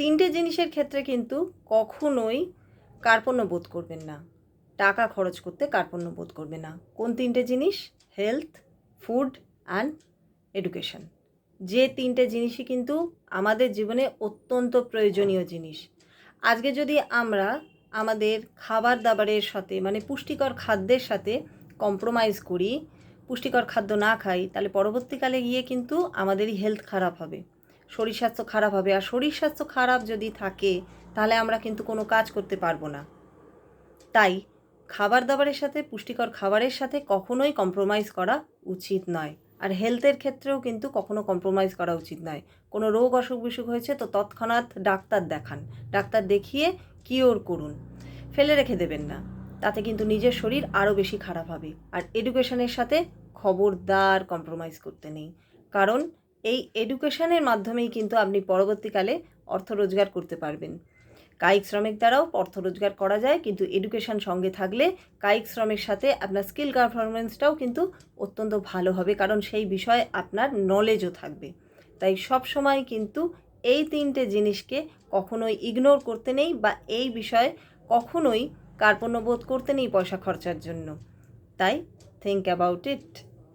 তিনটে জিনিসের ক্ষেত্রে কিন্তু কখনোই কার্পণ্য বোধ করবেন না, টাকা খরচ করতে কার্পণ্য বোধ করবে না। কোন তিনটে জিনিস? Health, food and education. যে তিনটে জিনিসই কিন্তু আমাদের জীবনে অত্যন্ত প্রয়োজনীয় জিনিস। আজকে যদি আমরা আমাদের খাবার দাবারের সাথে মানে পুষ্টিকর খাদ্যের সাথে কম্প্রোমাইজ করি, পুষ্টিকর খাদ্য না খাই, তাহলে পরবর্তীকালে গিয়ে কিন্তু আমাদেরই হেলথ খারাপ হবে, শরীর স্বাস্থ্য খারাপ হবে। আর শরীর স্বাস্থ্য খারাপ যদি থাকে তাহলে আমরা কিন্তু কোনো কাজ করতে পারবো না। তাই খাবার দাবারের সাথে, পুষ্টিকর খাবারের সাথে কখনোই কম্প্রোমাইজ করা উচিত নয়। আর হেলথের ক্ষেত্রেও কিন্তু কখনো কম্প্রোমাইজ করা উচিত নয়। কোনো রোগ অসুখ বিসুখ হয়েছে তো তৎক্ষণাৎ ডাক্তার দেখান, ডাক্তার দেখিয়ে কিওর করুন, ফেলে রেখে দেবেন না, তাতে কিন্তু নিজের শরীর আরও বেশি খারাপ হবে। আর এডুকেশনের সাথে খবরদার কম্প্রোমাইজ করতে নেই, কারণ এই এডুকেশনের মাধ্যমেই কিন্তু আপনি পরবর্তীকালে অর্থ রোজগার করতে পারবেন। কায়িক শ্রমের দ্বারাও অর্থ রোজগার করা যায়, কিন্তু এডুকেশন সঙ্গে থাকলে কায়িক শ্রমের সাথে আপনার স্কিল পারফরমেন্সটাও কিন্তু অত্যন্ত ভালো হবে, কারণ সেই বিষয়ে আপনার নলেজও থাকবে। তাই সব সময় কিন্তু এই তিনটে জিনিসকে কখনোই ইগনোর করতে নেই, বা এই বিষয়ে কখনোই কার্পণ্য বোধ করতে নেই পয়সা খরচার জন্য। তাই থিঙ্ক অ্যাবাউট ইট।